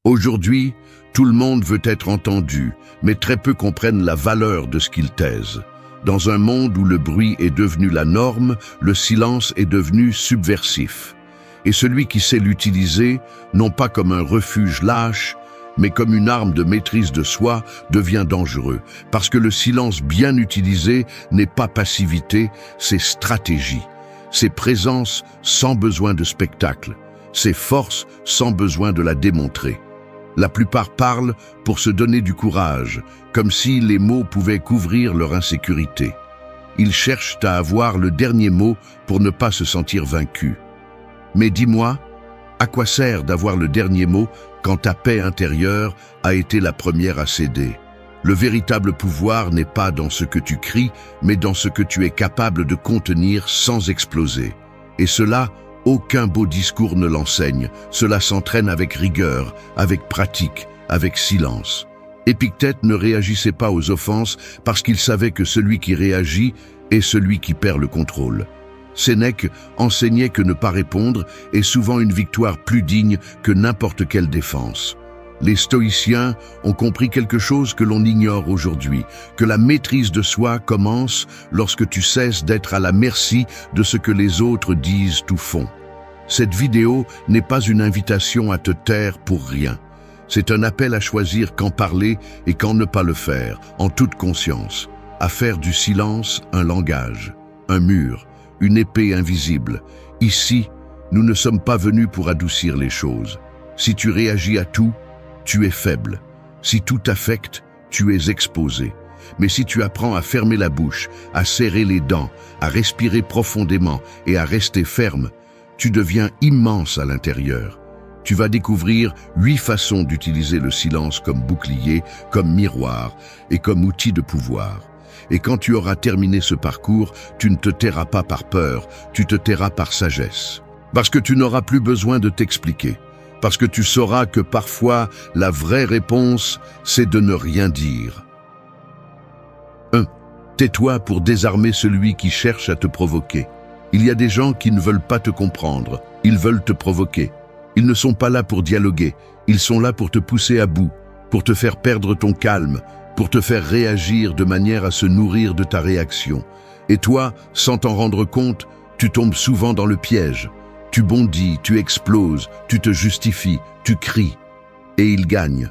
Aujourd'hui, tout le monde veut être entendu, mais très peu comprennent la valeur de ce qu'ils taisent. Dans un monde où le bruit est devenu la norme, le silence est devenu subversif. Et celui qui sait l'utiliser, non pas comme un refuge lâche, mais comme une arme de maîtrise de soi, devient dangereux. Parce que le silence bien utilisé n'est pas passivité, c'est stratégie. C'est présence sans besoin de spectacle. C'est force sans besoin de la démontrer. La plupart parlent pour se donner du courage, comme si les mots pouvaient couvrir leur insécurité. Ils cherchent à avoir le dernier mot pour ne pas se sentir vaincus. Mais dis-moi, à quoi sert d'avoir le dernier mot quand ta paix intérieure a été la première à céder? Le véritable pouvoir n'est pas dans ce que tu cries, mais dans ce que tu es capable de contenir sans exploser. Et cela, aucun beau discours ne l'enseigne. Cela s'entraîne avec rigueur, avec pratique, avec silence. Épictète ne réagissait pas aux offenses parce qu'il savait que celui qui réagit est celui qui perd le contrôle. Sénèque enseignait que ne pas répondre est souvent une victoire plus digne que n'importe quelle défense. Les stoïciens ont compris quelque chose que l'on ignore aujourd'hui, que la maîtrise de soi commence lorsque tu cesses d'être à la merci de ce que les autres disent ou font. Cette vidéo n'est pas une invitation à te taire pour rien. C'est un appel à choisir quand parler et quand ne pas le faire, en toute conscience. À faire du silence un langage, un mur, une épée invisible. Ici, nous ne sommes pas venus pour adoucir les choses. Si tu réagis à tout, tu es faible. Si tout t'affecte, tu es exposé. Mais si tu apprends à fermer la bouche, à serrer les dents, à respirer profondément et à rester ferme, tu deviens immense à l'intérieur. Tu vas découvrir 8 façons d'utiliser le silence comme bouclier, comme miroir et comme outil de pouvoir. Et quand tu auras terminé ce parcours, tu ne te tairas pas par peur, tu te tairas par sagesse. Parce que tu n'auras plus besoin de t'expliquer. Parce que tu sauras que parfois, la vraie réponse, c'est de ne rien dire. 1. Tais-toi pour désarmer celui qui cherche à te provoquer. Il y a des gens qui ne veulent pas te comprendre, ils veulent te provoquer. Ils ne sont pas là pour dialoguer, ils sont là pour te pousser à bout, pour te faire perdre ton calme, pour te faire réagir de manière à se nourrir de ta réaction. Et toi, sans t'en rendre compte, tu tombes souvent dans le piège. Tu bondis, tu exploses, tu te justifies, tu cries. Et ils gagnent.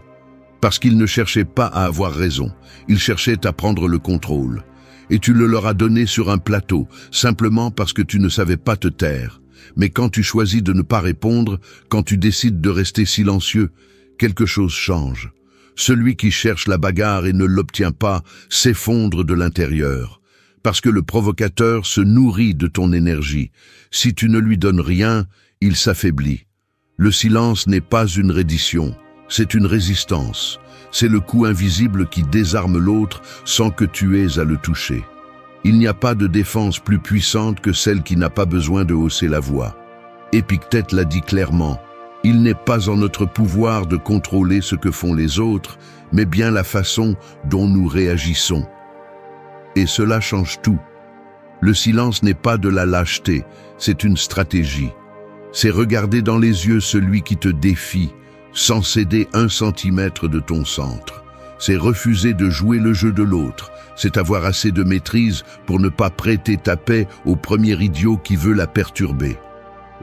Parce qu'ils ne cherchaient pas à avoir raison, ils cherchaient à prendre le contrôle. Et tu le leur as donné sur un plateau, simplement parce que tu ne savais pas te taire. Mais quand tu choisis de ne pas répondre, quand tu décides de rester silencieux, quelque chose change. Celui qui cherche la bagarre et ne l'obtient pas s'effondre de l'intérieur. Parce que le provocateur se nourrit de ton énergie. Si tu ne lui donnes rien, il s'affaiblit. Le silence n'est pas une reddition, c'est une résistance. C'est le coup invisible qui désarme l'autre sans que tu aies à le toucher. Il n'y a pas de défense plus puissante que celle qui n'a pas besoin de hausser la voix. Épictète l'a dit clairement, il n'est pas en notre pouvoir de contrôler ce que font les autres, mais bien la façon dont nous réagissons. Et cela change tout. Le silence n'est pas de la lâcheté, c'est une stratégie. C'est regarder dans les yeux celui qui te défie, sans céder 1 centimètre de ton centre. C'est refuser de jouer le jeu de l'autre. C'est avoir assez de maîtrise pour ne pas prêter ta paix au premier idiot qui veut la perturber.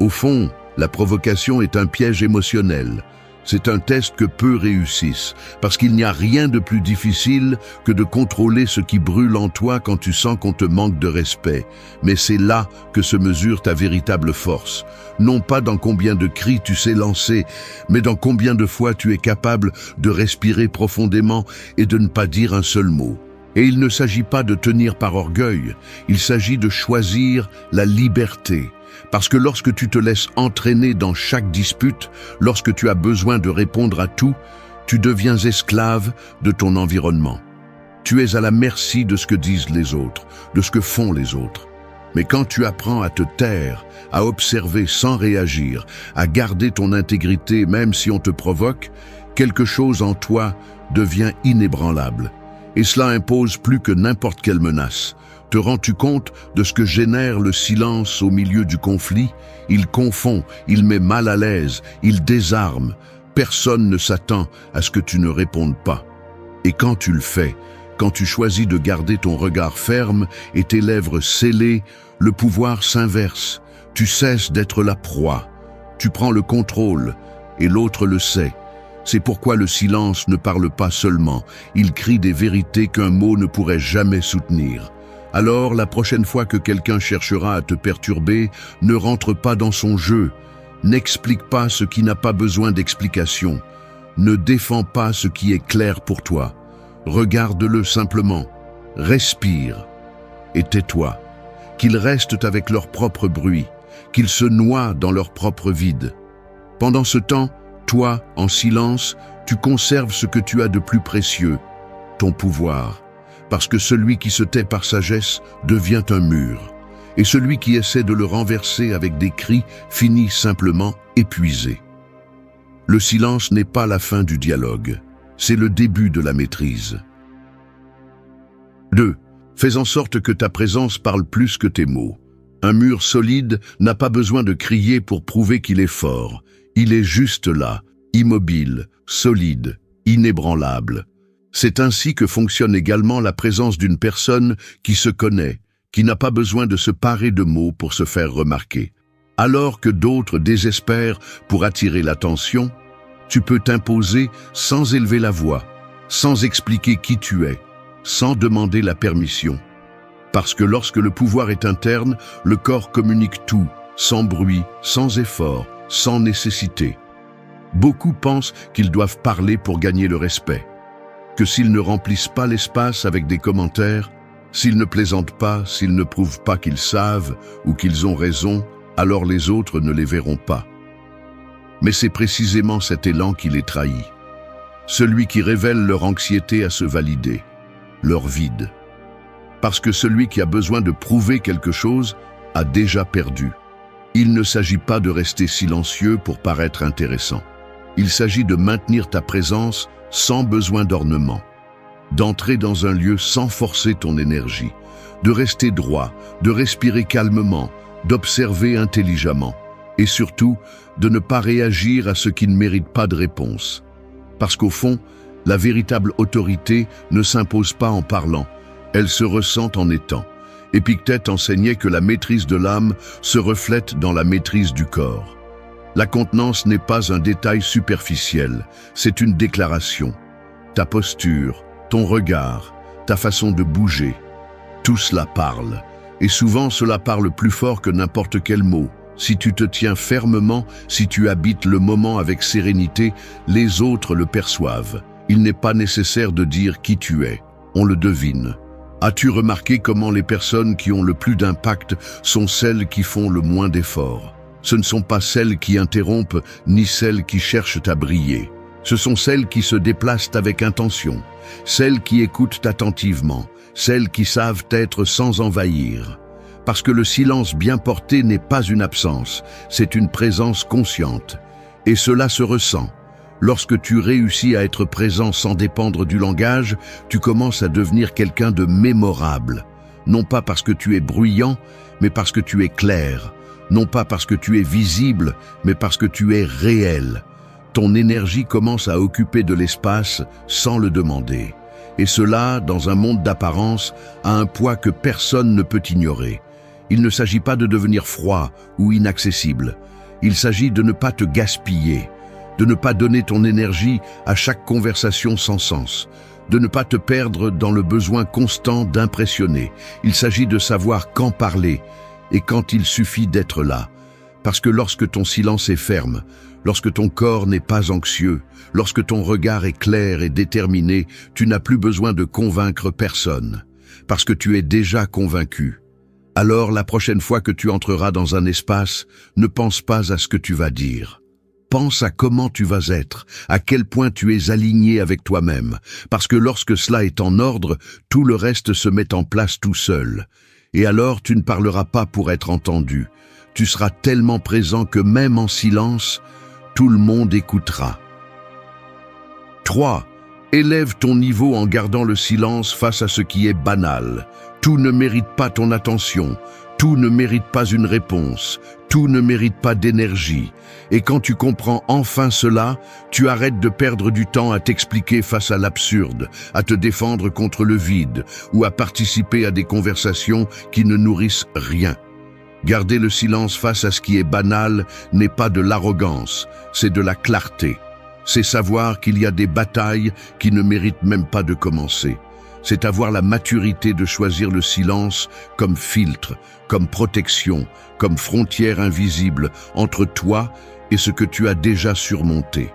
Au fond, la provocation est un piège émotionnel. C'est un test que peu réussissent, parce qu'il n'y a rien de plus difficile que de contrôler ce qui brûle en toi quand tu sens qu'on te manque de respect. Mais c'est là que se mesure ta véritable force. Non pas dans combien de cris tu sais lancer, mais dans combien de fois tu es capable de respirer profondément et de ne pas dire un seul mot. Et il ne s'agit pas de tenir par orgueil, il s'agit de choisir la liberté. Parce que lorsque tu te laisses entraîner dans chaque dispute, lorsque tu as besoin de répondre à tout, tu deviens esclave de ton environnement. Tu es à la merci de ce que disent les autres, de ce que font les autres. Mais quand tu apprends à te taire, à observer sans réagir, à garder ton intégrité même si on te provoque, quelque chose en toi devient inébranlable. Et cela impose plus que n'importe quelle menace. Te rends-tu compte de ce que génère le silence au milieu du conflit? Il confond, il met mal à l'aise, il désarme. Personne ne s'attend à ce que tu ne répondes pas. Et quand tu le fais, quand tu choisis de garder ton regard ferme et tes lèvres scellées, le pouvoir s'inverse. Tu cesses d'être la proie. Tu prends le contrôle et l'autre le sait. C'est pourquoi le silence ne parle pas seulement. Il crie des vérités qu'un mot ne pourrait jamais soutenir. Alors, la prochaine fois que quelqu'un cherchera à te perturber, ne rentre pas dans son jeu. N'explique pas ce qui n'a pas besoin d'explication. Ne défends pas ce qui est clair pour toi. Regarde-le simplement. Respire et tais-toi. Qu'ils restent avec leur propre bruit, qu'ils se noient dans leur propre vide. Pendant ce temps, toi, en silence, tu conserves ce que tu as de plus précieux, ton pouvoir. Parce que celui qui se tait par sagesse devient un mur, et celui qui essaie de le renverser avec des cris finit simplement épuisé. Le silence n'est pas la fin du dialogue, c'est le début de la maîtrise. 2. Fais en sorte que ta présence parle plus que tes mots. Un mur solide n'a pas besoin de crier pour prouver qu'il est fort. Il est juste là, immobile, solide, inébranlable. C'est ainsi que fonctionne également la présence d'une personne qui se connaît, qui n'a pas besoin de se parer de mots pour se faire remarquer. Alors que d'autres désespèrent pour attirer l'attention, tu peux t'imposer sans élever la voix, sans expliquer qui tu es, sans demander la permission. Parce que lorsque le pouvoir est interne, le corps communique tout, sans bruit, sans effort, sans nécessité. Beaucoup pensent qu'ils doivent parler pour gagner le respect. Que s'ils ne remplissent pas l'espace avec des commentaires, s'ils ne plaisantent pas, s'ils ne prouvent pas qu'ils savent ou qu'ils ont raison, alors les autres ne les verront pas. Mais c'est précisément cet élan qui les trahit. Celui qui révèle leur anxiété à se valider, leur vide. Parce que celui qui a besoin de prouver quelque chose a déjà perdu. Il ne s'agit pas de rester silencieux pour paraître intéressant. Il s'agit de maintenir ta présence sans besoin d'ornement, d'entrer dans un lieu sans forcer ton énergie, de rester droit, de respirer calmement, d'observer intelligemment, et surtout de ne pas réagir à ce qui ne mérite pas de réponse. Parce qu'au fond, la véritable autorité ne s'impose pas en parlant, elle se ressent en étant. Épictète enseignait que la maîtrise de l'âme se reflète dans la maîtrise du corps. La contenance n'est pas un détail superficiel, c'est une déclaration. Ta posture, ton regard, ta façon de bouger, tout cela parle. Et souvent cela parle plus fort que n'importe quel mot. Si tu te tiens fermement, si tu habites le moment avec sérénité, les autres le perçoivent. Il n'est pas nécessaire de dire qui tu es, on le devine. As-tu remarqué comment les personnes qui ont le plus d'impact sont celles qui font le moins d'efforts? Ce ne sont pas celles qui interrompent, ni celles qui cherchent à briller. Ce sont celles qui se déplacent avec intention, celles qui écoutent attentivement, celles qui savent être sans envahir. Parce que le silence bien porté n'est pas une absence, c'est une présence consciente. Et cela se ressent. Lorsque tu réussis à être présent sans dépendre du langage, tu commences à devenir quelqu'un de mémorable. Non pas parce que tu es bruyant, mais parce que tu es clair. Non pas parce que tu es visible, mais parce que tu es réel. Ton énergie commence à occuper de l'espace sans le demander. Et cela, dans un monde d'apparence, a un poids que personne ne peut ignorer. Il ne s'agit pas de devenir froid ou inaccessible. Il s'agit de ne pas te gaspiller, de ne pas donner ton énergie à chaque conversation sans sens, de ne pas te perdre dans le besoin constant d'impressionner. Il s'agit de savoir quand parler et quand il suffit d'être là. Parce que lorsque ton silence est ferme, lorsque ton corps n'est pas anxieux, lorsque ton regard est clair et déterminé, tu n'as plus besoin de convaincre personne, parce que tu es déjà convaincu. Alors, la prochaine fois que tu entreras dans un espace, ne pense pas à ce que tu vas dire. Pense à comment tu vas être, à quel point tu es aligné avec toi-même, parce que lorsque cela est en ordre, tout le reste se met en place tout seul. Et alors, tu ne parleras pas pour être entendu. Tu seras tellement présent que même en silence, tout le monde écoutera. 3. Élève ton niveau en gardant le silence face à ce qui est banal. Tout ne mérite pas ton attention. Tout ne mérite pas une réponse, tout ne mérite pas d'énergie. Et quand tu comprends enfin cela, tu arrêtes de perdre du temps à t'expliquer face à l'absurde, à te défendre contre le vide ou à participer à des conversations qui ne nourrissent rien. Garder le silence face à ce qui est banal n'est pas de l'arrogance, c'est de la clarté. C'est savoir qu'il y a des batailles qui ne méritent même pas de commencer. C'est avoir la maturité de choisir le silence comme filtre, comme protection, comme frontière invisible entre toi et ce que tu as déjà surmonté.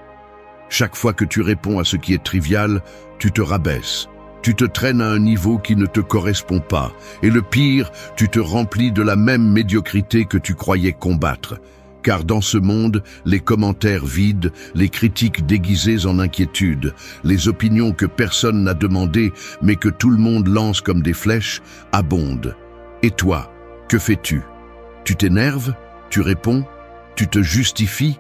Chaque fois que tu réponds à ce qui est trivial, tu te rabaisses. Tu te traînes à un niveau qui ne te correspond pas. Et le pire, tu te remplis de la même médiocrité que tu croyais combattre. Car dans ce monde, les commentaires vides, les critiques déguisées en inquiétude, les opinions que personne n'a demandées mais que tout le monde lance comme des flèches, abondent. Et toi, que fais-tu? Tu t'énerves? Tu réponds? Tu te justifies?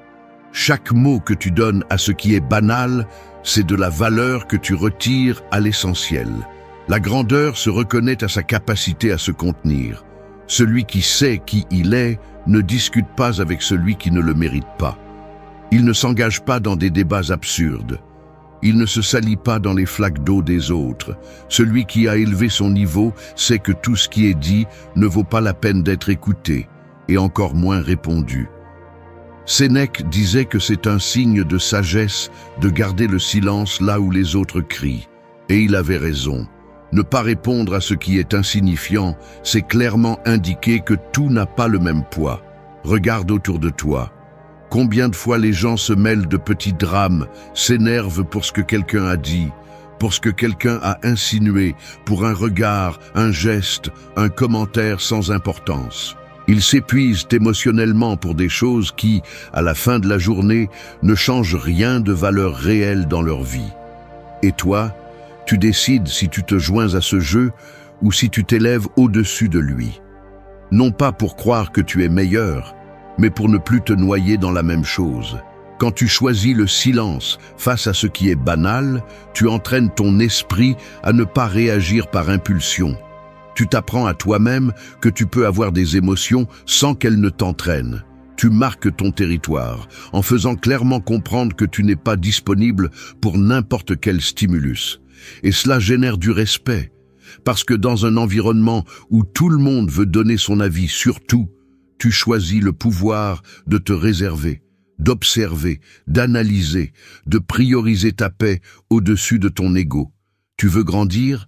Chaque mot que tu donnes à ce qui est banal, c'est de la valeur que tu retires à l'essentiel. La grandeur se reconnaît à sa capacité à se contenir. Celui qui sait qui il est ne discute pas avec celui qui ne le mérite pas. Il ne s'engage pas dans des débats absurdes. Il ne se salit pas dans les flaques d'eau des autres. Celui qui a élevé son niveau sait que tout ce qui est dit ne vaut pas la peine d'être écouté, et encore moins répondu. Sénèque disait que c'est un signe de sagesse de garder le silence là où les autres crient. Et il avait raison. Ne pas répondre à ce qui est insignifiant, c'est clairement indiquer que tout n'a pas le même poids. Regarde autour de toi. Combien de fois les gens se mêlent de petits drames, s'énervent pour ce que quelqu'un a dit, pour ce que quelqu'un a insinué, pour un regard, un geste, un commentaire sans importance. Ils s'épuisent émotionnellement pour des choses qui, à la fin de la journée, ne changent rien de valeur réelle dans leur vie. Et toi, tu décides si tu te joins à ce jeu ou si tu t'élèves au-dessus de lui. Non pas pour croire que tu es meilleur, mais pour ne plus te noyer dans la même chose. Quand tu choisis le silence face à ce qui est banal, tu entraînes ton esprit à ne pas réagir par impulsion. Tu t'apprends à toi-même que tu peux avoir des émotions sans qu'elles ne t'entraînent. Tu marques ton territoire en faisant clairement comprendre que tu n'es pas disponible pour n'importe quel stimulus. Et cela génère du respect, parce que dans un environnement où tout le monde veut donner son avis sur tout, tu choisis le pouvoir de te réserver, d'observer, d'analyser, de prioriser ta paix au-dessus de ton ego. Tu veux grandir?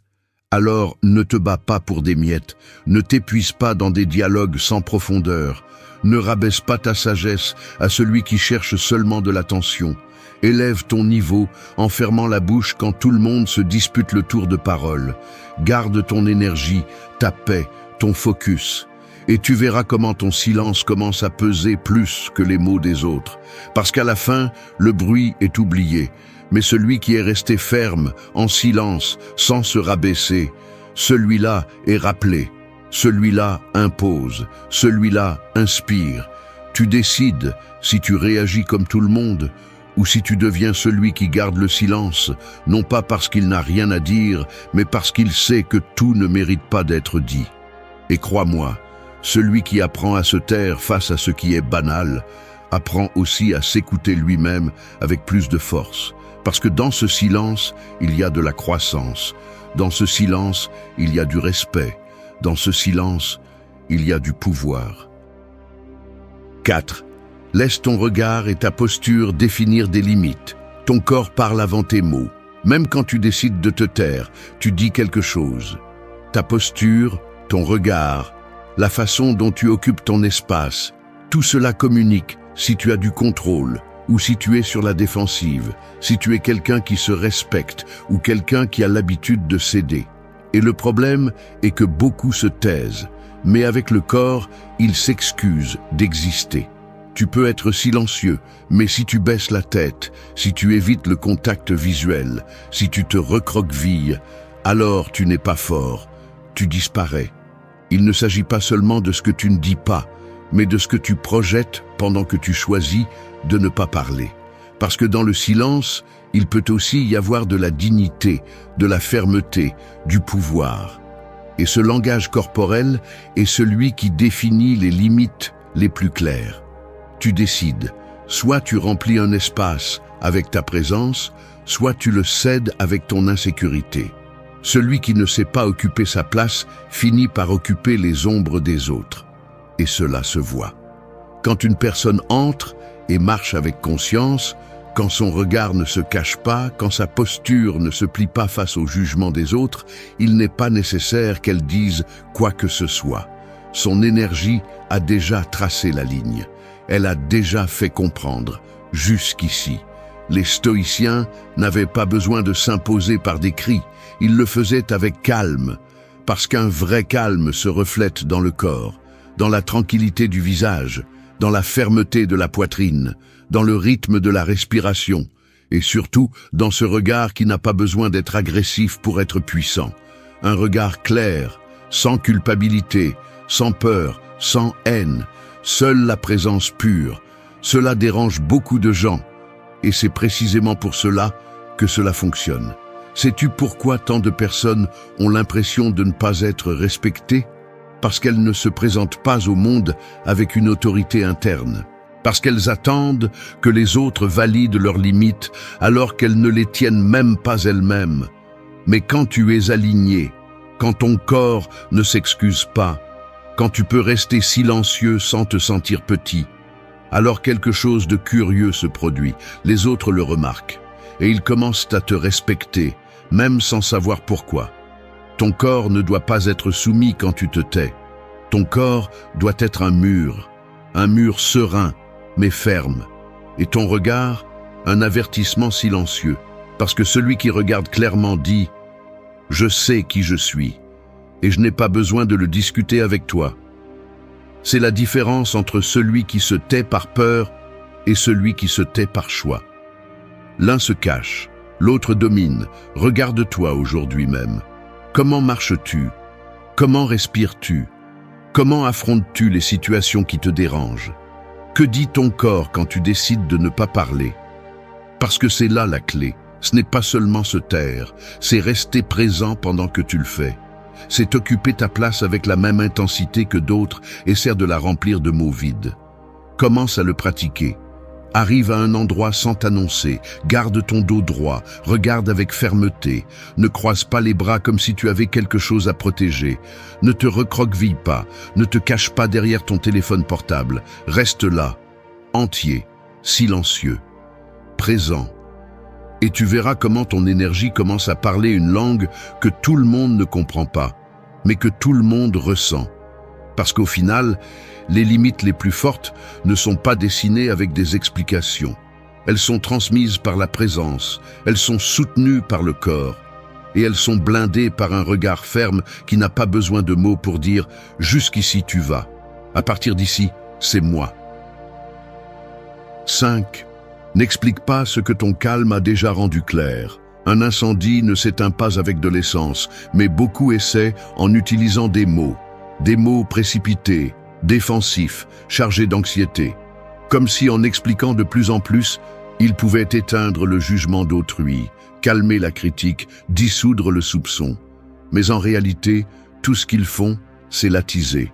Alors ne te bats pas pour des miettes, ne t'épuise pas dans des dialogues sans profondeur, ne rabaisse pas ta sagesse à celui qui cherche seulement de l'attention. Élève ton niveau en fermant la bouche quand tout le monde se dispute le tour de parole. Garde ton énergie, ta paix, ton focus. Et tu verras comment ton silence commence à peser plus que les mots des autres. Parce qu'à la fin, le bruit est oublié. Mais celui qui est resté ferme, en silence, sans se rabaisser, celui-là est rappelé. Celui-là impose. Celui-là inspire. Tu décides si tu réagis comme tout le monde, ou si tu deviens celui qui garde le silence, non pas parce qu'il n'a rien à dire, mais parce qu'il sait que tout ne mérite pas d'être dit. Et crois-moi, celui qui apprend à se taire face à ce qui est banal, apprend aussi à s'écouter lui-même avec plus de force. Parce que dans ce silence, il y a de la croissance. Dans ce silence, il y a du respect. Dans ce silence, il y a du pouvoir. 4. Laisse ton regard et ta posture définir des limites. Ton corps parle avant tes mots. Même quand tu décides de te taire, tu dis quelque chose. Ta posture, ton regard, la façon dont tu occupes ton espace, tout cela communique si tu as du contrôle ou si tu es sur la défensive, si tu es quelqu'un qui se respecte ou quelqu'un qui a l'habitude de céder. Et le problème est que beaucoup se taisent, mais avec le corps, ils s'excusent d'exister. Tu peux être silencieux, mais si tu baisses la tête, si tu évites le contact visuel, si tu te recroquevilles, alors tu n'es pas fort, tu disparais. Il ne s'agit pas seulement de ce que tu ne dis pas, mais de ce que tu projettes pendant que tu choisis de ne pas parler. Parce que dans le silence, il peut aussi y avoir de la dignité, de la fermeté, du pouvoir. Et ce langage corporel est celui qui définit les limites les plus claires. Tu décides, soit tu remplis un espace avec ta présence, soit tu le cèdes avec ton insécurité. Celui qui ne sait pas occuper sa place finit par occuper les ombres des autres. Et cela se voit. Quand une personne entre et marche avec conscience, quand son regard ne se cache pas, quand sa posture ne se plie pas face au jugement des autres, il n'est pas nécessaire qu'elle dise quoi que ce soit. Son énergie a déjà tracé la ligne. Elle a déjà fait comprendre, jusqu'ici. Les stoïciens n'avaient pas besoin de s'imposer par des cris, ils le faisaient avec calme, parce qu'un vrai calme se reflète dans le corps, dans la tranquillité du visage, dans la fermeté de la poitrine, dans le rythme de la respiration, et surtout dans ce regard qui n'a pas besoin d'être agressif pour être puissant. Un regard clair, sans culpabilité, sans peur, sans haine, seule la présence pure. Cela dérange beaucoup de gens, et c'est précisément pour cela que cela fonctionne. Sais-tu pourquoi tant de personnes ont l'impression de ne pas être respectées? Parce qu'elles ne se présentent pas au monde avec une autorité interne. Parce qu'elles attendent que les autres valident leurs limites alors qu'elles ne les tiennent même pas elles-mêmes. Mais quand tu es aligné, quand ton corps ne s'excuse pas, quand tu peux rester silencieux sans te sentir petit, alors quelque chose de curieux se produit, les autres le remarquent, et ils commencent à te respecter, même sans savoir pourquoi. Ton corps ne doit pas être soumis quand tu te tais. Ton corps doit être un mur serein, mais ferme. Et ton regard, un avertissement silencieux, parce que celui qui regarde clairement dit « Je sais qui je suis, et je n'ai pas besoin de le discuter avec toi ». C'est la différence entre celui qui se tait par peur et celui qui se tait par choix. L'un se cache, l'autre domine. Regarde-toi aujourd'hui même. Comment marches-tu? Comment respires-tu? Comment affrontes-tu les situations qui te dérangent? Que dit ton corps quand tu décides de ne pas parler? Parce que c'est là la clé. Ce n'est pas seulement se taire, c'est rester présent pendant que tu le fais. C'est occuper ta place avec la même intensité que d'autres et sert de la remplir de mots vides. Commence à le pratiquer. Arrive à un endroit sans t'annoncer, garde ton dos droit, regarde avec fermeté, ne croise pas les bras comme si tu avais quelque chose à protéger, ne te recroqueville pas, ne te cache pas derrière ton téléphone portable, reste là, entier, silencieux, présent. Et tu verras comment ton énergie commence à parler une langue que tout le monde ne comprend pas, mais que tout le monde ressent. Parce qu'au final, les limites les plus fortes ne sont pas dessinées avec des explications. Elles sont transmises par la présence, elles sont soutenues par le corps, et elles sont blindées par un regard ferme qui n'a pas besoin de mots pour dire « jusqu'ici tu vas, à partir d'ici, c'est moi ». 5. N'explique pas ce que ton calme a déjà rendu clair. Un incendie ne s'éteint pas avec de l'essence, mais beaucoup essaient en utilisant des mots précipités, défensifs, chargés d'anxiété. Comme si en expliquant de plus en plus, ils pouvaient éteindre le jugement d'autrui, calmer la critique, dissoudre le soupçon. Mais en réalité, tout ce qu'ils font, c'est l'attiser.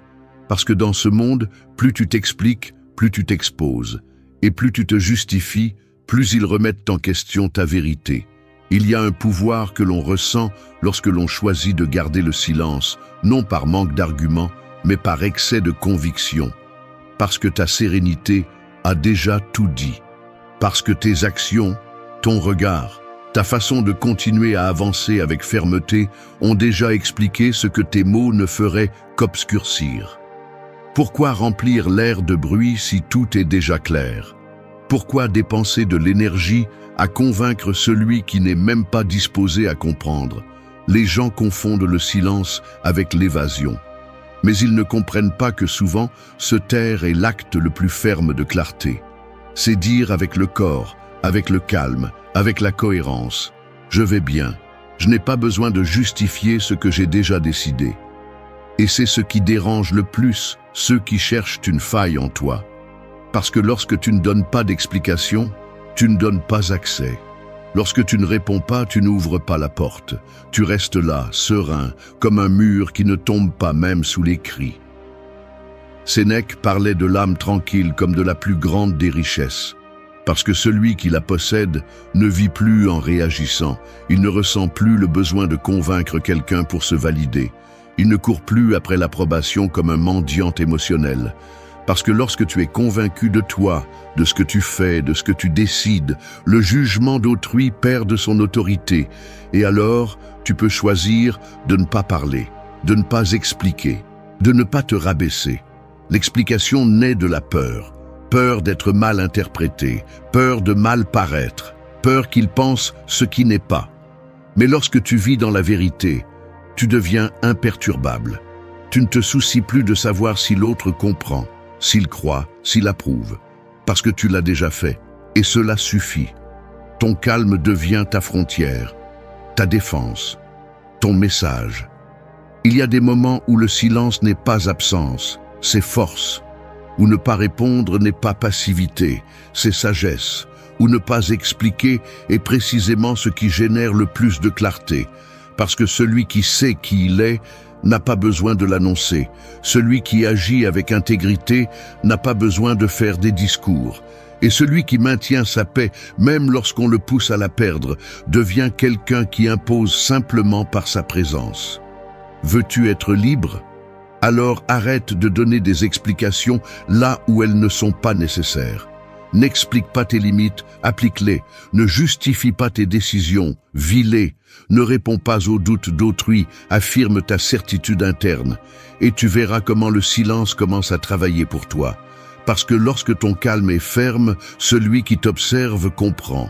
Parce que dans ce monde, plus tu t'expliques, plus tu t'exposes. Et plus tu te justifies, plus ils remettent en question ta vérité. Il y a un pouvoir que l'on ressent lorsque l'on choisit de garder le silence, non par manque d'arguments, mais par excès de conviction. Parce que ta sérénité a déjà tout dit. Parce que tes actions, ton regard, ta façon de continuer à avancer avec fermeté ont déjà expliqué ce que tes mots ne feraient qu'obscurcir. Pourquoi remplir l'air de bruit si tout est déjà clair? Pourquoi dépenser de l'énergie à convaincre celui qui n'est même pas disposé à comprendre? Les gens confondent le silence avec l'évasion. Mais ils ne comprennent pas que souvent, se taire est l'acte le plus ferme de clarté. C'est dire avec le corps, avec le calme, avec la cohérence. Je vais bien. Je n'ai pas besoin de justifier ce que j'ai déjà décidé. Et c'est ce qui dérange le plus ceux qui cherchent une faille en toi. Parce que lorsque tu ne donnes pas d'explication, tu ne donnes pas accès. Lorsque tu ne réponds pas, tu n'ouvres pas la porte. Tu restes là, serein, comme un mur qui ne tombe pas même sous les cris. Sénèque parlait de l'âme tranquille comme de la plus grande des richesses. Parce que celui qui la possède ne vit plus en réagissant. Il ne ressent plus le besoin de convaincre quelqu'un pour se valider. Il ne court plus après l'approbation comme un mendiant émotionnel. Parce que lorsque tu es convaincu de toi, de ce que tu fais, de ce que tu décides, le jugement d'autrui perd de son autorité. Et alors, tu peux choisir de ne pas parler, de ne pas expliquer, de ne pas te rabaisser. L'explication naît de la peur. Peur d'être mal interprété, peur de mal paraître, peur qu'il pense ce qui n'est pas. Mais lorsque tu vis dans la vérité, tu deviens imperturbable. Tu ne te soucies plus de savoir si l'autre comprend, s'il croit, s'il approuve, parce que tu l'as déjà fait, et cela suffit. Ton calme devient ta frontière, ta défense, ton message. Il y a des moments où le silence n'est pas absence, c'est force. Où ne pas répondre n'est pas passivité, c'est sagesse. Où ne pas expliquer est précisément ce qui génère le plus de clarté. Parce que celui qui sait qui il est n'a pas besoin de l'annoncer. Celui qui agit avec intégrité n'a pas besoin de faire des discours. Et celui qui maintient sa paix, même lorsqu'on le pousse à la perdre, devient quelqu'un qui impose simplement par sa présence. Veux-tu être libre ? Alors arrête de donner des explications là où elles ne sont pas nécessaires. N'explique pas tes limites, applique-les. Ne justifie pas tes décisions, vis-les. Ne réponds pas aux doutes d'autrui, affirme ta certitude interne. Et tu verras comment le silence commence à travailler pour toi. Parce que lorsque ton calme est ferme, celui qui t'observe comprend.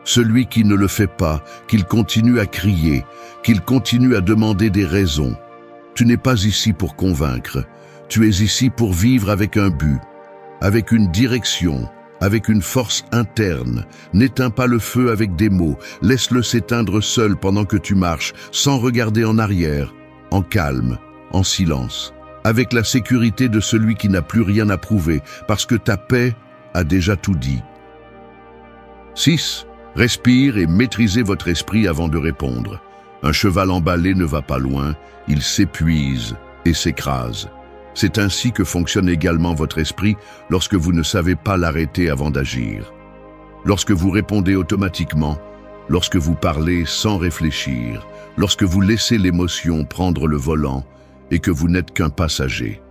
Celui qui ne le fait pas, qu'il continue à crier, qu'il continue à demander des raisons. Tu n'es pas ici pour convaincre, tu es ici pour vivre avec un but, avec une direction, avec une force interne. N'éteins pas le feu avec des mots, laisse-le s'éteindre seul pendant que tu marches, sans regarder en arrière, en calme, en silence, avec la sécurité de celui qui n'a plus rien à prouver, parce que ta paix a déjà tout dit. 6. Respire et maîtrisez votre esprit avant de répondre. Un cheval emballé ne va pas loin, il s'épuise et s'écrase. C'est ainsi que fonctionne également votre esprit lorsque vous ne savez pas l'arrêter avant d'agir. Lorsque vous répondez automatiquement, lorsque vous parlez sans réfléchir, lorsque vous laissez l'émotion prendre le volant et que vous n'êtes qu'un passager.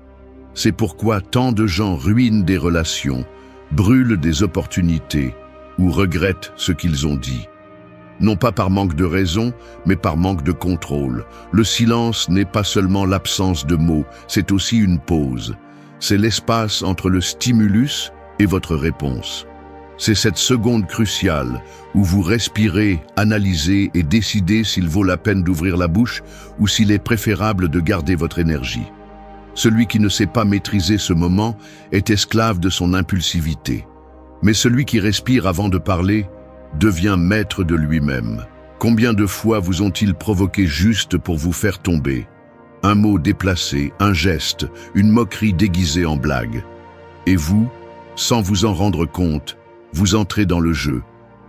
C'est pourquoi tant de gens ruinent des relations, brûlent des opportunités ou regrettent ce qu'ils ont dit. Non pas par manque de raison, mais par manque de contrôle. Le silence n'est pas seulement l'absence de mots, c'est aussi une pause. C'est l'espace entre le stimulus et votre réponse. C'est cette seconde cruciale où vous respirez, analysez et décidez s'il vaut la peine d'ouvrir la bouche ou s'il est préférable de garder votre énergie. Celui qui ne sait pas maîtriser ce moment est esclave de son impulsivité. Mais celui qui respire avant de parler devient maître de lui-même. Combien de fois vous ont-ils provoqué juste pour vous faire tomber? Un mot déplacé, un geste, une moquerie déguisée en blague. Et vous, sans vous en rendre compte, vous entrez dans le jeu.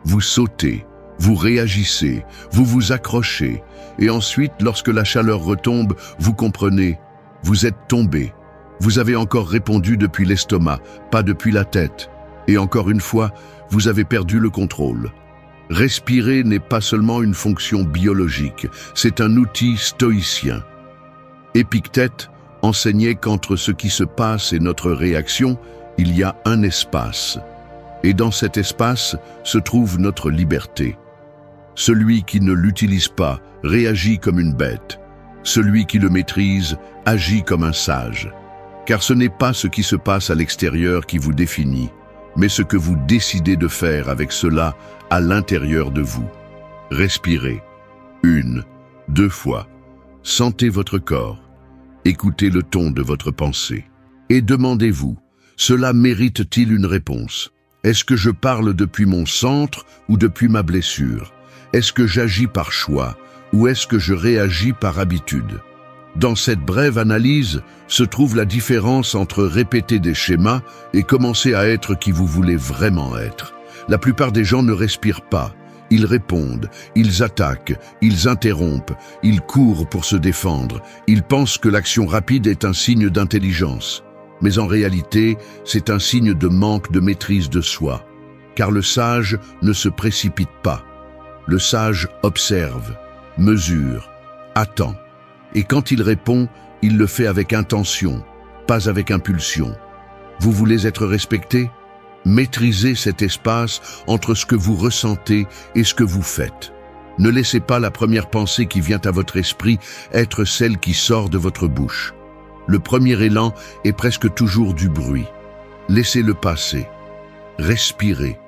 Vous sautez, vous réagissez, vous vous accrochez. Et ensuite, lorsque la chaleur retombe, vous comprenez, vous êtes tombé. Vous avez encore répondu depuis l'estomac, pas depuis la tête. Et encore une fois, vous avez perdu le contrôle. Respirer n'est pas seulement une fonction biologique, c'est un outil stoïcien. Épictète enseignait qu'entre ce qui se passe et notre réaction, il y a un espace. Et dans cet espace se trouve notre liberté. Celui qui ne l'utilise pas réagit comme une bête. Celui qui le maîtrise agit comme un sage. Car ce n'est pas ce qui se passe à l'extérieur qui vous définit, mais ce que vous décidez de faire avec cela à l'intérieur de vous. Respirez. 1, 2 fois. Sentez votre corps. Écoutez le ton de votre pensée. Et demandez-vous, cela mérite-t-il une réponse? Est-ce que je parle depuis mon centre ou depuis ma blessure? Est-ce que j'agis par choix ou est-ce que je réagis par habitude? Dans cette brève analyse se trouve la différence entre répéter des schémas et commencer à être qui vous voulez vraiment être. La plupart des gens ne respirent pas. Ils répondent, ils attaquent, ils interrompent, ils courent pour se défendre. Ils pensent que l'action rapide est un signe d'intelligence. Mais en réalité, c'est un signe de manque de maîtrise de soi. Car le sage ne se précipite pas. Le sage observe, mesure, attend. Et quand il répond, il le fait avec intention, pas avec impulsion. Vous voulez être respecté? Maîtrisez cet espace entre ce que vous ressentez et ce que vous faites. Ne laissez pas la première pensée qui vient à votre esprit être celle qui sort de votre bouche. Le premier élan est presque toujours du bruit. Laissez-le passer. Respirez.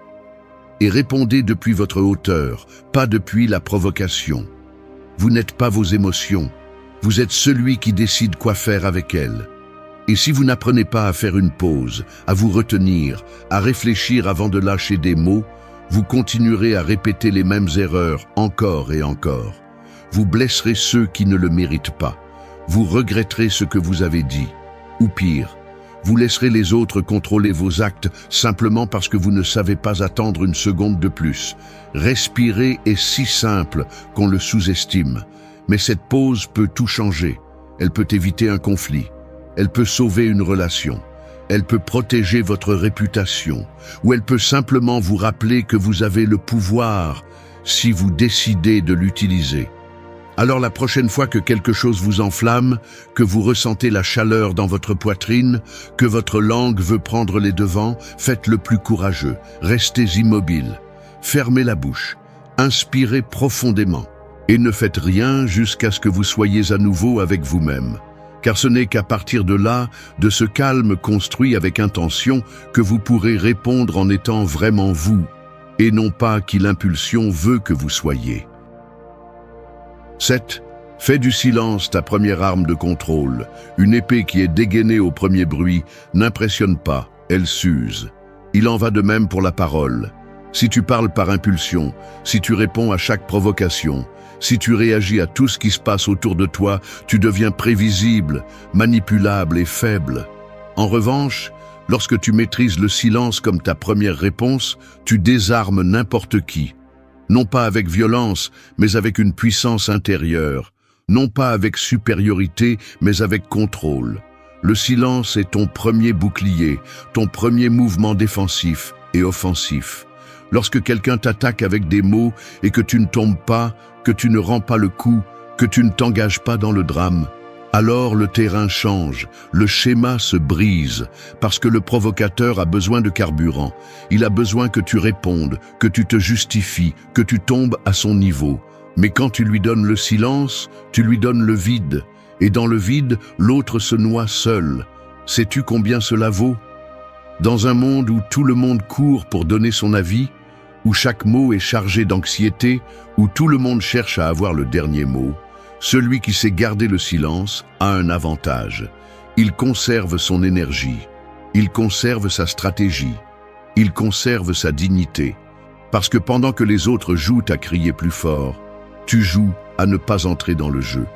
Et répondez depuis votre hauteur, pas depuis la provocation. Vous n'êtes pas vos émotions. Vous êtes celui qui décide quoi faire avec elles. Et si vous n'apprenez pas à faire une pause, à vous retenir, à réfléchir avant de lâcher des mots, vous continuerez à répéter les mêmes erreurs encore et encore. Vous blesserez ceux qui ne le méritent pas. Vous regretterez ce que vous avez dit. Ou pire, vous laisserez les autres contrôler vos actes simplement parce que vous ne savez pas attendre une seconde de plus. Respirer est si simple qu'on le sous-estime. Mais cette pause peut tout changer. Elle peut éviter un conflit. Elle peut sauver une relation, elle peut protéger votre réputation, ou elle peut simplement vous rappeler que vous avez le pouvoir si vous décidez de l'utiliser. Alors la prochaine fois que quelque chose vous enflamme, que vous ressentez la chaleur dans votre poitrine, que votre langue veut prendre les devants, faites le plus courageux, restez immobile, fermez la bouche, inspirez profondément, et ne faites rien jusqu'à ce que vous soyez à nouveau avec vous-même. Car ce n'est qu'à partir de là, de ce calme construit avec intention, que vous pourrez répondre en étant vraiment vous, et non pas qui l'impulsion veut que vous soyez. 7. Fais du silence ta première arme de contrôle. Une épée qui est dégainée au premier bruit n'impressionne pas, elle s'use. Il en va de même pour la parole. Si tu parles par impulsion, si tu réponds à chaque provocation, si tu réagis à tout ce qui se passe autour de toi, tu deviens prévisible, manipulable et faible. En revanche, lorsque tu maîtrises le silence comme ta première réponse, tu désarmes n'importe qui. Non pas avec violence, mais avec une puissance intérieure. Non pas avec supériorité, mais avec contrôle. Le silence est ton premier bouclier, ton premier mouvement défensif et offensif. Lorsque quelqu'un t'attaque avec des mots et que tu ne tombes pas, que tu ne rends pas le coup, que tu ne t'engages pas dans le drame, alors le terrain change, le schéma se brise, parce que le provocateur a besoin de carburant. Il a besoin que tu répondes, que tu te justifies, que tu tombes à son niveau. Mais quand tu lui donnes le silence, tu lui donnes le vide. Et dans le vide, l'autre se noie seul. Sais-tu combien cela vaut? Dans un monde où tout le monde court pour donner son avis, où chaque mot est chargé d'anxiété, où tout le monde cherche à avoir le dernier mot, celui qui sait garder le silence a un avantage. Il conserve son énergie, il conserve sa stratégie, il conserve sa dignité. Parce que pendant que les autres jouent à crier plus fort, tu joues à ne pas entrer dans le jeu.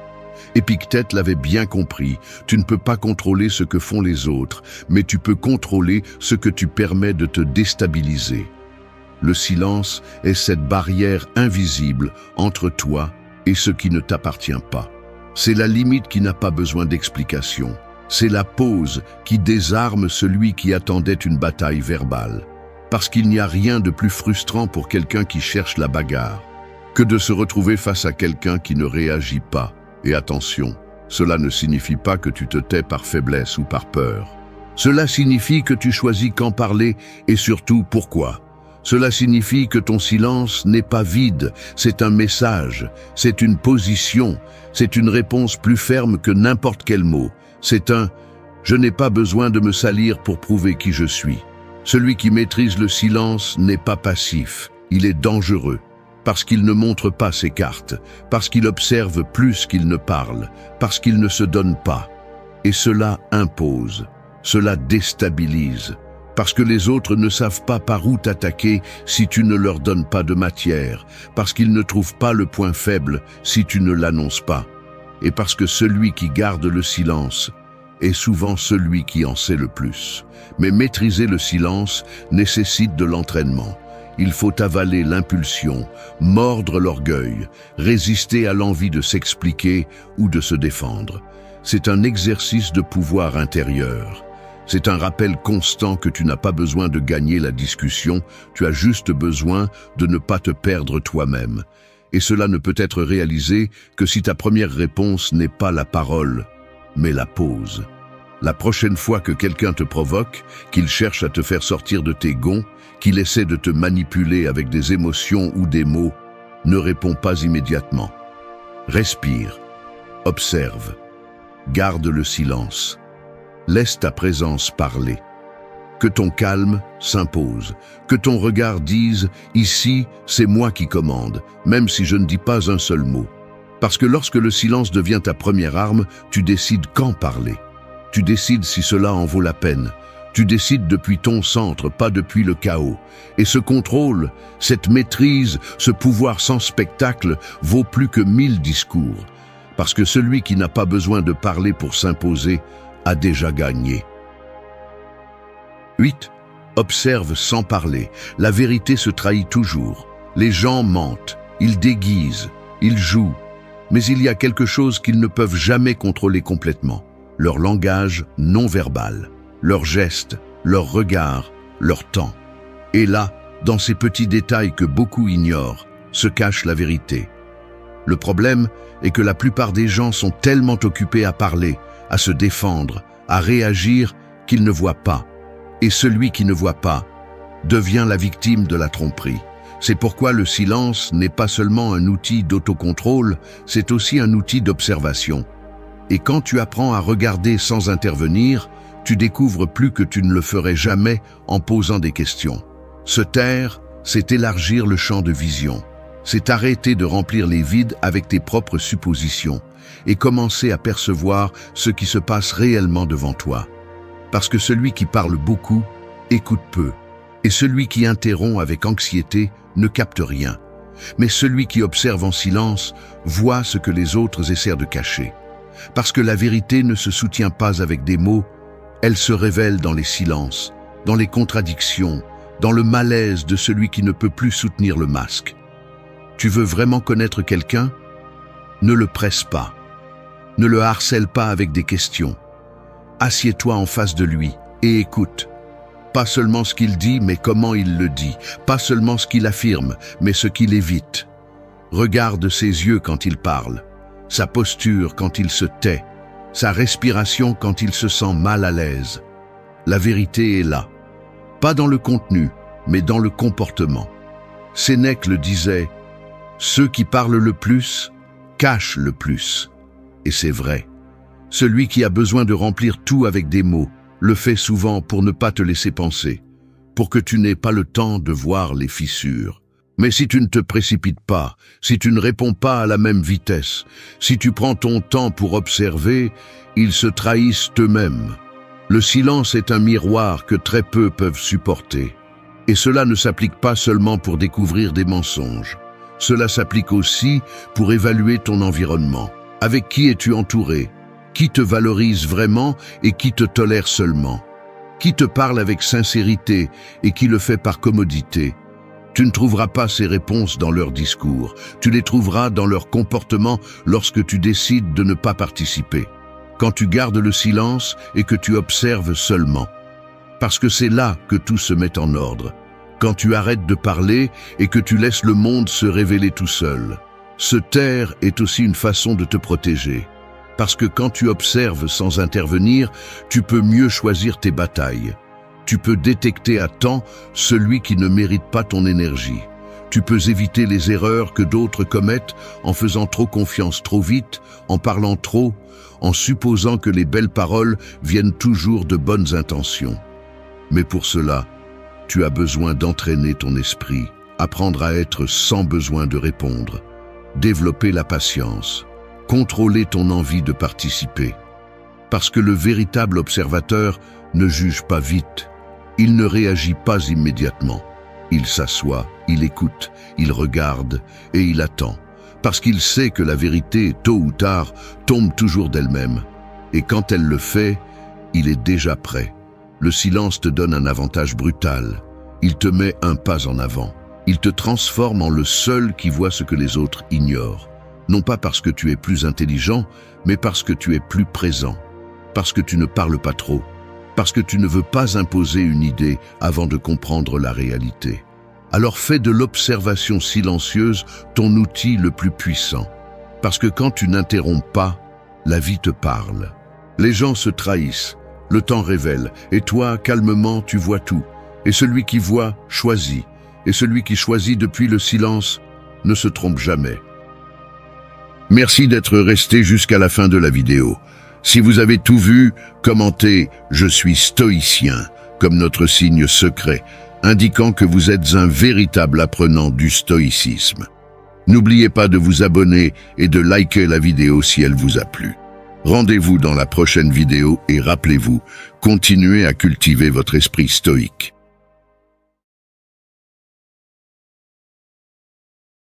Épictète l'avait bien compris, tu ne peux pas contrôler ce que font les autres, mais tu peux contrôler ce que tu permets de te déstabiliser. Le silence est cette barrière invisible entre toi et ce qui ne t'appartient pas. C'est la limite qui n'a pas besoin d'explication. C'est la pause qui désarme celui qui attendait une bataille verbale. Parce qu'il n'y a rien de plus frustrant pour quelqu'un qui cherche la bagarre que de se retrouver face à quelqu'un qui ne réagit pas. Et attention, cela ne signifie pas que tu te tais par faiblesse ou par peur. Cela signifie que tu choisis quand parler et surtout pourquoi. Cela signifie que ton silence n'est pas vide, c'est un message, c'est une position, c'est une réponse plus ferme que n'importe quel mot. C'est un « je n'ai pas besoin de me salir pour prouver qui je suis ». Celui qui maîtrise le silence n'est pas passif, il est dangereux, parce qu'il ne montre pas ses cartes, parce qu'il observe plus qu'il ne parle, parce qu'il ne se donne pas. Et cela impose, cela déstabilise. Parce que les autres ne savent pas par où t'attaquer si tu ne leur donnes pas de matière, parce qu'ils ne trouvent pas le point faible si tu ne l'annonces pas, et parce que celui qui garde le silence est souvent celui qui en sait le plus. Mais maîtriser le silence nécessite de l'entraînement. Il faut avaler l'impulsion, mordre l'orgueil, résister à l'envie de s'expliquer ou de se défendre. C'est un exercice de pouvoir intérieur. C'est un rappel constant que tu n'as pas besoin de gagner la discussion, tu as juste besoin de ne pas te perdre toi-même. Et cela ne peut être réalisé que si ta première réponse n'est pas la parole, mais la pause. La prochaine fois que quelqu'un te provoque, qu'il cherche à te faire sortir de tes gonds, qu'il essaie de te manipuler avec des émotions ou des mots, ne réponds pas immédiatement. Respire, observe, garde le silence. Laisse ta présence parler. Que ton calme s'impose, que ton regard dise « Ici, c'est moi qui commande », même si je ne dis pas un seul mot. Parce que lorsque le silence devient ta première arme, tu décides quand parler. Tu décides si cela en vaut la peine. Tu décides depuis ton centre, pas depuis le chaos. Et ce contrôle, cette maîtrise, ce pouvoir sans spectacle vaut plus que 1000 discours. Parce que celui qui n'a pas besoin de parler pour s'imposer a déjà gagné. 8. Observe sans parler. La vérité se trahit toujours. Les gens mentent, ils déguisent, ils jouent. Mais il y a quelque chose qu'ils ne peuvent jamais contrôler complètement. Leur langage non verbal, leurs gestes, leurs regards, leur temps. Et là, dans ces petits détails que beaucoup ignorent, se cache la vérité. Le problème est que la plupart des gens sont tellement occupés à parler, à se défendre, à réagir, qu'ils ne voient pas. Et celui qui ne voit pas devient la victime de la tromperie. C'est pourquoi le silence n'est pas seulement un outil d'autocontrôle, c'est aussi un outil d'observation. Et quand tu apprends à regarder sans intervenir, tu découvres plus que tu ne le ferais jamais en posant des questions. Se taire, c'est élargir le champ de vision. C'est arrêter de remplir les vides avec tes propres suppositions et commencer à percevoir ce qui se passe réellement devant toi. Parce que celui qui parle beaucoup écoute peu, et celui qui interrompt avec anxiété ne capte rien. Mais celui qui observe en silence voit ce que les autres essaient de cacher. Parce que la vérité ne se soutient pas avec des mots, elle se révèle dans les silences, dans les contradictions, dans le malaise de celui qui ne peut plus soutenir le masque. Tu veux vraiment connaître quelqu'un? Ne le presse pas. Ne le harcèle pas avec des questions. Assieds-toi en face de lui et écoute. Pas seulement ce qu'il dit, mais comment il le dit. Pas seulement ce qu'il affirme, mais ce qu'il évite. Regarde ses yeux quand il parle, sa posture quand il se tait, sa respiration quand il se sent mal à l'aise. La vérité est là. Pas dans le contenu, mais dans le comportement. Sénèque le disait, « Ceux qui parlent le plus, cachent le plus. » Et c'est vrai. Celui qui a besoin de remplir tout avec des mots, le fait souvent pour ne pas te laisser penser, pour que tu n'aies pas le temps de voir les fissures. Mais si tu ne te précipites pas, si tu ne réponds pas à la même vitesse, si tu prends ton temps pour observer, ils se trahissent eux-mêmes. Le silence est un miroir que très peu peuvent supporter. Et cela ne s'applique pas seulement pour découvrir des mensonges. Cela s'applique aussi pour évaluer ton environnement. Avec qui es-tu entouré? Qui te valorise vraiment et qui te tolère seulement? Qui te parle avec sincérité et qui le fait par commodité? Tu ne trouveras pas ces réponses dans leur discours. Tu les trouveras dans leur comportement lorsque tu décides de ne pas participer. Quand tu gardes le silence et que tu observes seulement. Parce que c'est là que tout se met en ordre. Quand tu arrêtes de parler et que tu laisses le monde se révéler tout seul. Se taire est aussi une façon de te protéger. Parce que quand tu observes sans intervenir, tu peux mieux choisir tes batailles. Tu peux détecter à temps celui qui ne mérite pas ton énergie. Tu peux éviter les erreurs que d'autres commettent en faisant trop confiance trop vite, en parlant trop, en supposant que les belles paroles viennent toujours de bonnes intentions. Mais pour cela, tu as besoin d'entraîner ton esprit, apprendre à être sans besoin de répondre, développer la patience, contrôler ton envie de participer. Parce que le véritable observateur ne juge pas vite, il ne réagit pas immédiatement. Il s'assoit, il écoute, il regarde et il attend. Parce qu'il sait que la vérité, tôt ou tard, tombe toujours d'elle-même. Et quand elle le fait, il est déjà prêt. Le silence te donne un avantage brutal. Il te met un pas en avant. Il te transforme en le seul qui voit ce que les autres ignorent. Non pas parce que tu es plus intelligent, mais parce que tu es plus présent. Parce que tu ne parles pas trop. Parce que tu ne veux pas imposer une idée avant de comprendre la réalité. Alors fais de l'observation silencieuse ton outil le plus puissant. Parce que quand tu n'interromps pas, la vie te parle. Les gens se trahissent, le temps révèle, et toi, calmement, tu vois tout. Et celui qui voit, choisit. Et celui qui choisit depuis le silence ne se trompe jamais. Merci d'être resté jusqu'à la fin de la vidéo. Si vous avez tout vu, commentez « Je suis stoïcien » comme notre signe secret, indiquant que vous êtes un véritable apprenant du stoïcisme. N'oubliez pas de vous abonner et de liker la vidéo si elle vous a plu. Rendez-vous dans la prochaine vidéo et rappelez-vous, continuez à cultiver votre esprit stoïque.